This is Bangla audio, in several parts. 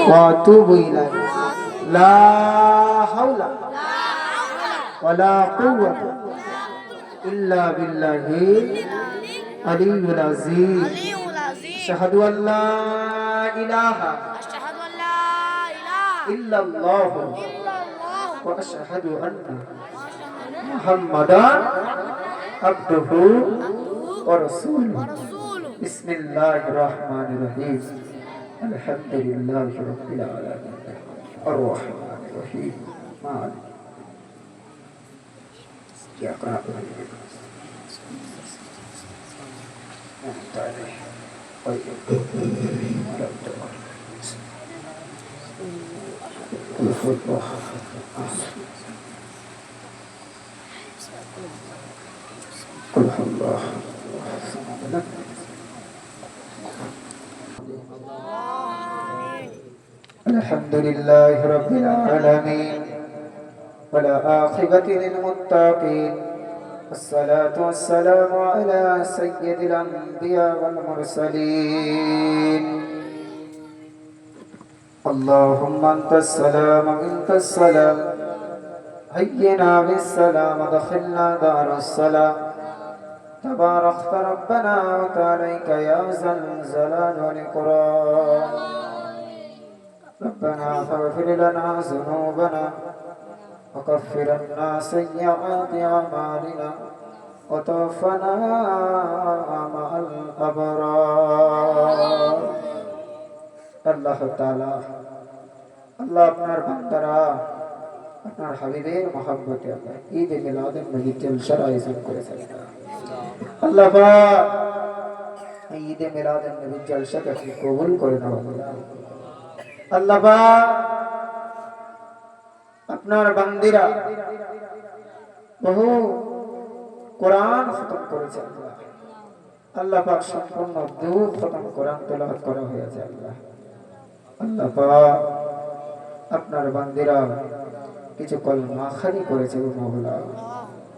وأتوب إليه لا حول ولا قوة إلا بالله العلي العظيم أشهد أن لا إله إلا الله وأشهد أن محمدا عبده ورسوله بسم الله الرحمن الرحيم الحمد لله رب العالمين الرحمن الرحيم مالك إياك نعبد وإياك نستعين غير المغضوب عليهم ولا الضالين قل هو الله أحد قل هو الله أحد الحمد لله رب العالمين والعاقبة للمتقين والصلاة والسلام على سيد الأنبياء والمرسلين اللهم أنت السلام ومنك السلام حينا بالسلام ادخلنا دار السلام تباركت ربنا وتعاليك يا ذا الجلال والإكرام ربنا فاغفر لنا ذنوبنا وكفر عنا سيئات أعمالنا وتوفنا مع الأبرار আল্লাহ তাআলা আল্লাহ আপনার বান্দারা আপনার হাবিবের মহব্বতে আল্লাহ ঈদ মিলাদুন নবী জলসার আয়োজন করেছেন আল্লাহ পাক ঈদ মিলাদুন নবী জলসাকে আপনি কবুল করে নাও আল্লাহ পাক আপনার বান্দিরা বহু কোরআন খতম করেছে আল্লাহ আল্লাহ পাক সম্পূর্ণ দুই খতম কোরআন তেলাওয়াত করা হয়েছে আল্লাহ আল্লাহ পাক আপনার বান্দিরা কিছু কলমা খালি করেছে ও মাওলা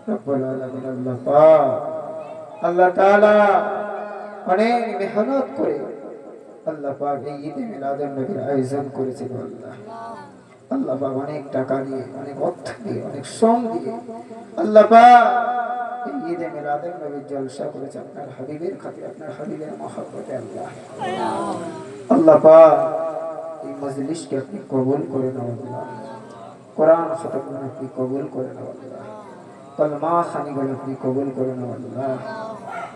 রব্বুল আলামিন আল্লাহ পাক আল্লাহ তাআলা অনেক মেহনত করে আল্লাহ পাক এই ঈদ মিলাদুন নবীর আয়োজন করেছেন আল্লাহ আল্লাহ পাক অনেক টাকা দিয়ে অনেক অর্থ দিয়ে অনেক শ্রম দিয়ে আল্লাহ পাক এই ঈদ মিলাদুন নবীর জলসা করেছেন আপনার হাবিবের খাতিরে আপনার হাবিবের মহব্বতে আল্লাহ আল্লাহ পাক এই মজলিসকে আপনি কবুল করে নাও আল্লাহ কোরআন খতম আপনি কবুল করে নাও আল্লাহ কলমা খানিগুলো আপনি কবুল করে নাও আল্লাহ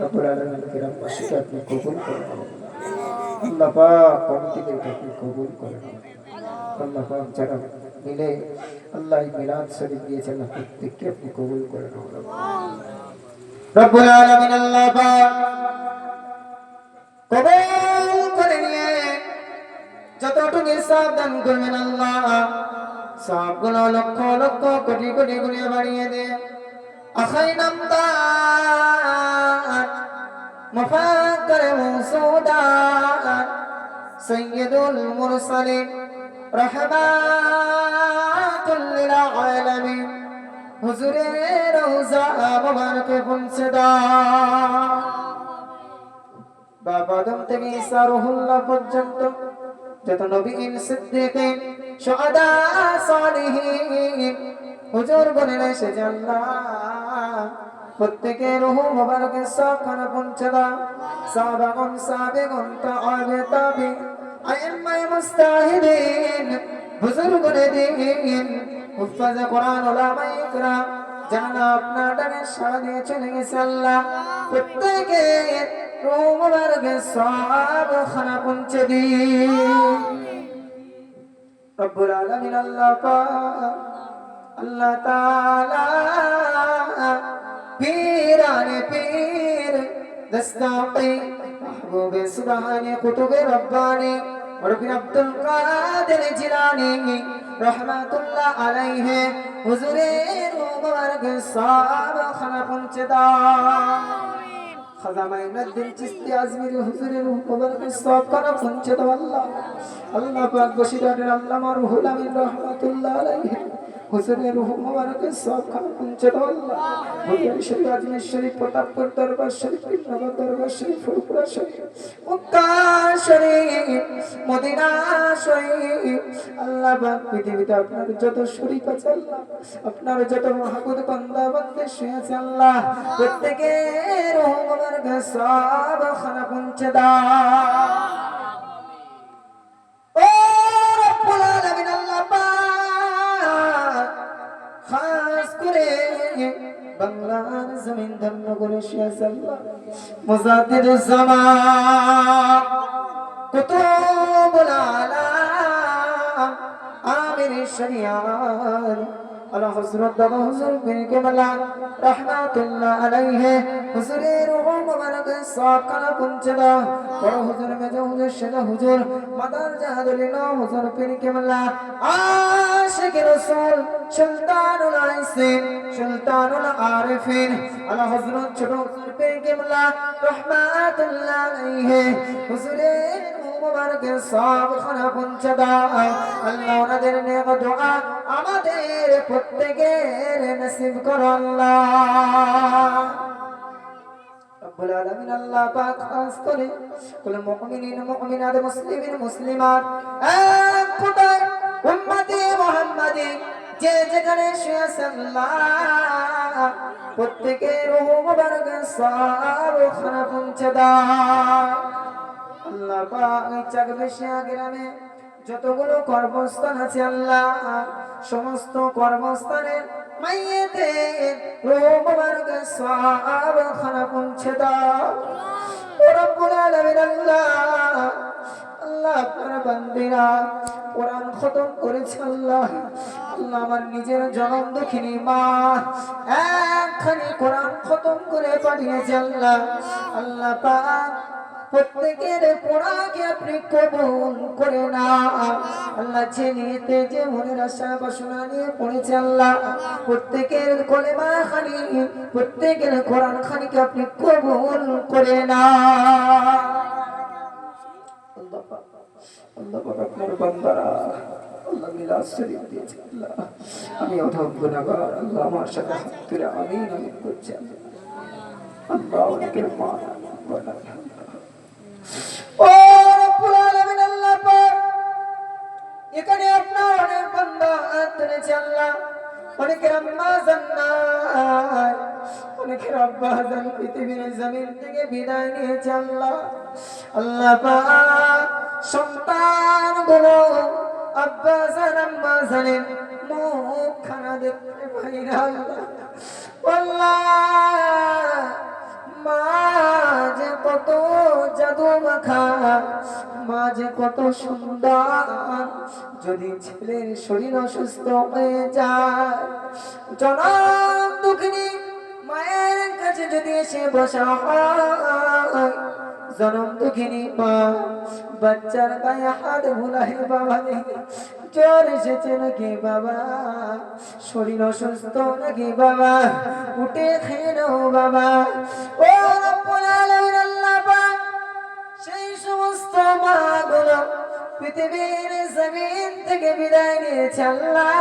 রব্বুল আলামিন কিরাম বাসীকে আপনি কবুল করে নাও আল্লাহ পাক কমিটিকে আপনি কবুল করে নাও আল্লাহ পাক যারা মিলে আল্লাহ মিলাদ শরীফ দিয়েছেন প্রত্যেককে আপনি কবুল করে নাও রব্বুল আলামিন আল্লাহ পাক কবুল করে নিয়ে যতটুকু সওয়াব দান করবেন আল্লাহ সওয়াবগুলো লক্ষ লক্ষ কোটি কোটি গুণে বাড়িয়ে দিয়ে আখাই নামদার মুফাক্কির মুসউদার সৈয়দুল মুরসালিন রাহমাতুল লিল আলামিন হুজুরের রওজা মুবারকে পৌঁছে দাও বাবা আদম থেকে ঈসা রুহুল্লাহ পর্যন্ত যত নবীন সিদ্দিকিন শুহাদা সালিহিন হুজুর বলেন এসেছে আল্লাহ প্রত্যেকের রূহ মুবারকের সখানে পৌঁছে দাও সাহাবাগণ সাহাবেগণ তাআবে তাবি আইম্মায়ে মুস্তাহিদিন বুজুর্গনে দিন হুফাজে কোরআন উলামায়ে ইকরাম যারা আপনার ডাকে সাড়া দিয়ে চলে গেছে আল্লাহ প্রত্যেকের রূহ মুবারকের সখানে পৌঁছে দিন রব্বুল আলামিন আল্লাহ পাক আল্লাহ তাআলা পীরানে পীর দস্তাকি মাহবুবে সুবহানে কুতুবে রব্বানি রবিন আব্দুল কাদের জিলানী রহমাতুল্লাহ আলাইহি হুজুরের মুবারকের সওয়াব খানা পৌঁছে দাও খাজা মাইনুদ্দিন চিশতি আজমিরি হুজুরের মুবারকের সওয়াব খানা পৌঁছে দাও আল্লাহ আল্লাহ পাক বসিরহাটের আল্লামা রুহুল আমিন রহমাতুল্লাহ আলাইহি হুজুরের রূহ মুবারকের সব খানা পৌঁছে দাও আল্লাহ। বুখারী শরীফ, আজমির শরীফ, প্রতাপপুর দরবার শরীফ, কৃষ্ণনগর দরবার শরীফ, ফুরফুরা শরীফ, মক্কা শরীফ, মদিনা শরীফ, আল্লাহ পাক পৃথিবীতে আপনার যত শরীফ আছে আল্লাহ, আপনার যত মাহবুব বান্দা বান্দী শুয়ে আছে আল্লাহ, প্রত্যেকের রূহ মুবারকের সব খানা পৌঁছে দাও। ও রব্বুল আলামিন আল্লাহ পাক খাস করে বাংলার জমিন ধন্য করে শেষ আল্লাহ মুজাদ্দিদ জামান কুতুবুল আলাম আমির শরিয়াত আলা হযরত দাদা হুজুর পীর কেবলা রাহমাতুল্লাহ আলাইহি হুজুরের রূহ মুবারক সাকানা পৌঁছাদা বড় হুজুর মেজো হুজুর সেজা হুজুর মাদার জাহাদুলিনা হুজুর পীর কেবলা আশিক রাসূল সুলতানুল আইসিন সুলতানুল আরিফিন আলা হযরত ছোট হুজুর পীর কেবলা রাহমাতুল্লাহ আলাইহি হুজুরের মুবারকের সব খানা পৌঁছাদা আল্লাহ ওনাদের নেক দোয়া আমাদের প্রত্যেকের নসিব করো আল্লাহ রব্বুল আলামিন আল্লাহ পাক খাস করে কুল মুমিনিন মুমিনাত মুসলিমিন মুসলিমাত এক খোদার উম্মতে মুহাম্মাদি যে যেখানে শুয়ে আছে আল্লাহ প্রত্যেকের রূহ মুবারকের সব খানা পৌঁছে দাও আল্লাহ পাক চাকবেশিয়া গ্রামে যতগুলো কর্মস্থান আছে আল্লাহ সমস্ত কর্মস্থানের মাইয়েদের রূহ মুবারকের সব খানা পৌঁছে দাও ও রব্বুল আলামিন আল্লাহ আল্লাহ আপনার বান্দিরা কোরআন খতম করেছে আল্লাহ আল্লাহ আমার নিজের জনম দুঃখিনী মা একখানি কোরআন খতম করে পাঠিয়েছে আল্লাহ আল্লাহ পাক প্রত্যেকের পড়াকে আপনি কবুল করে না আল্লাহ যে নিয়েতে যে মনের আশা বাসনা নিয়ে পড়েছে আল্লাহ প্রত্যেকের কলেমা খানি প্রত্যেকের কোরআন খানিকে আপনি কবুল করে না আল্লাহ পাক আপনার বান্দারা আল্লাহ মিলাদ শরীফ দিয়েছে আল্লাহ আমি অধম গুনাহগার আল্লাহ আমার সাথে হাত তুলে আমিন আমিন করছি আল্লাহ অনেকের মা ও রব্বুল আলামিন আল্লাহ পাক এখানে আপনার অনেক বান্দা তুলেছে আল্লাহ অনেকের আম্মা জান্নাত অনেকের আব্বা জান পৃথিবীর জমিন থেকে বিদায় নিয়েছে আল্লাহ আল্লাহ পাক সন্তান গুলো আব্বা জান আম্মা জানেন মুখ খানা দেখতে পাই না আল্লাহ মা যে কত জাদু মাখা মা যে কত সুন্দর যদি ছেলের শরীর অসুস্থ হয়ে যায় জনম দুঃখিনী মায়ের কাছে যদি এসে বসা হয় জনম দুঃখিনী মা বাচ্চার গায়ে হাত বুলাই বাবা জ্বর এসেছে নাকি বাবা শরীর অসুস্থ নাকি বাবা উঠে খেয়ে নাও বাবা ও রব্বুল আলামিন আল্লাহ পাক সেই সমস্ত মাগুলো পৃথিবীর জমিন থেকে বিদায় নিয়েছে আল্লাহ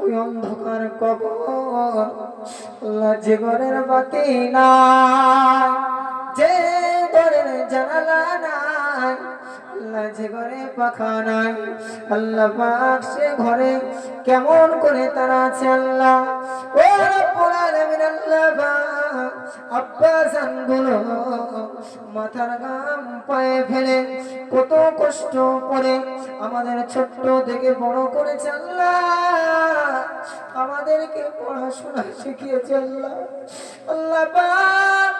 ওই অন্ধকার কবর আল্লাহ যে ঘরের বাতি নাই যে ঘরের জানালা নাই আল্লাহ যে ঘরে পাখা নাই আল্লাহ পাক সে ঘরে কেমন করে তারা আছে আল্লাহ ও রব্বুল আলামিন আল্লাহ পাক আব্বা জানগুলো মাথার ঘাম পায়ে ফেলে কত কষ্ট করে আমাদের ছোট্ট থেকে বড় করেছে আল্লাহ আমাদেরকে পড়াশোনা শিখিয়েছে আল্লাহ আল্লাহ পাক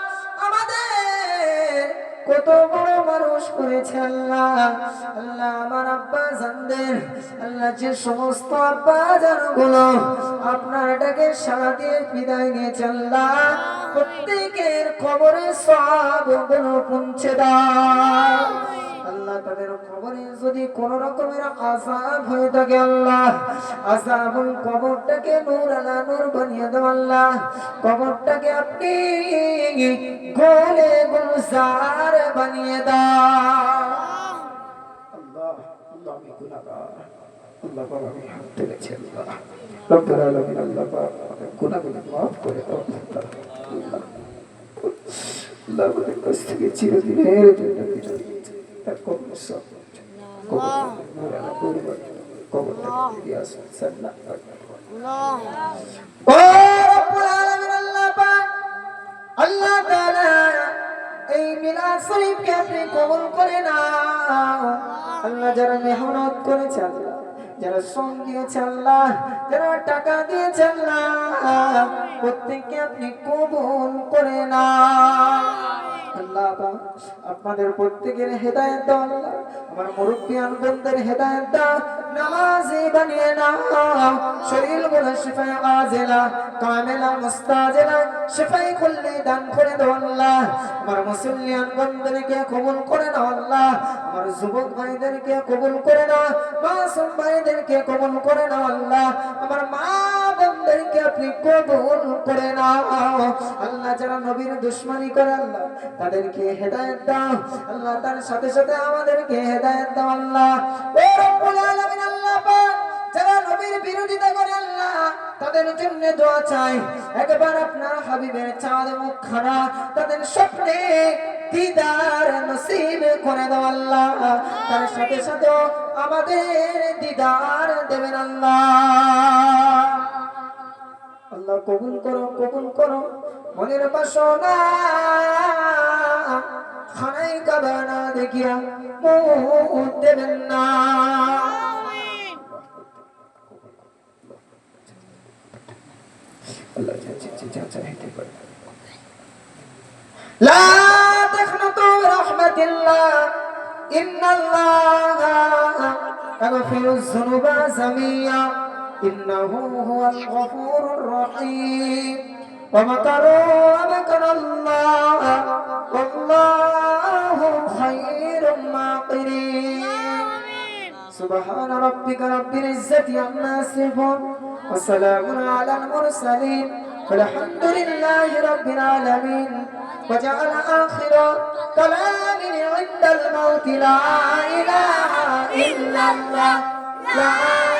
আমাদের কত বড় মানুষ করেছে আল্লাহ আল্লাহ আমার আব্বা জানদের আল্লাহ যে সমস্ত আব্বা জানগুলো আপনার ডাকে সাড়া দিয়ে বিদায় নিয়েছে আল্লাহ প্রত্যেকের কবরে সব গুলো পৌঁছে দাও আল্লাহ তাদের কবরে যদি কোন রকমের আযাব হয়ে থাকে আল্লাহ আযাবুল কবরটাকে নূর আলা নূর বানিয়ে দাও আল্লাহ কবরটাকে আপনি গোলে গুলজার বানিয়ে দাও আল্লাহ আল্লাহ আমি গুনাহগার আল্লাহ পাক আমি হাত তুলেছি আল্লাহ রব্বুল আলামিন আল্লাহ পাক আমাদের গুনাহগুলো মাফ করে দাও আল্লাহ আল্লাহ আমাদের কাছ থেকে চিরদিনের জন্য বিদায় নিয়েছে তার কবর সব কবরটা দিয়ে আসুন সাল্লাহ ও রব্বুল আলামিন আল্লাহ পাক আল্লাহ তাআলা এই মিলাদ শরীফকে আপনি কবুল করে নাও আল্লাহ যারা মেহনত করেছে আল্লাহ যারা শ্রম দিয়েছে আল্লাহ যারা টাকা দিয়েছে আল্লাহ প্রত্যেককে আপনি কবুল করে নাও আল্লাহ আপনাদের প্রত্যেকের হেদায়েত দাও আল্লাহ আমার মুরব্বিয়ান বন্ধুদের হেদায়েত দাও নামাজি বানিয়ে নাও শরীরগুলো শিফায়ে আজিলা কামিলা মুস্তাজিলা শিফায়ে কুল্লি দান করে দাও আল্লাহ আমার মুসলিয়ান বন্ধুদেরকে কবুল করে নাও আল্লাহ আমার যুবক ভাইদেরকে কবুল করে নাও মাসুম ভাইদেরকে কবুল করে নাও আল্লাহ আমার মা বোনদেরকে আপনি কবুল করে নাও আল্লাহ যারা নবীর দুশমনি করে আল্লাহ তাদেরকে হেদায়েত দাও আল্লাহ তার সাথে সাথে আমাদেরকে হেদায়েত দাও আল্লাহ ও রব্বুল আলামিন আল্লাহ পাক যারা নবীর বিরোধিতা করে আল্লাহ তাদের জন্য দোয়া চাই একবার আপনার হাবিবের চাঁদ মুখখানা তাদের স্বপ্নে দিদার নসিব করে দাও আল্লাহ তার সাথে সাথে আমাদের দিদার দেবেন আল্লাহ আল্লাহ কবুল করো মনের বাসনা খানাই কাবানা দেখিয়া মুখ দেবেন না আল্লাহ চাইতে পারে লা তাখনাতু বিরহমাতিল্লাহ ইন্নাল্লাহা ইয়াগফিরুয যুনুবা জামিয়া ইন্নাহু হুয়াল গফুরুর রহিম ওয়া মাকারু মাকারাল্লাহ ওয়াল্লাহু খায়রুল মাকিরিন সুবহান রাব্বিকা রাব্বিল ইজ্জাতি আম্মা ইয়াসিফুন ওয়া সালামুন আলাল মুরসালিন والحمد لله رب العالمين وجعل آخر كلامه عند الموت لا إله إلا الله لا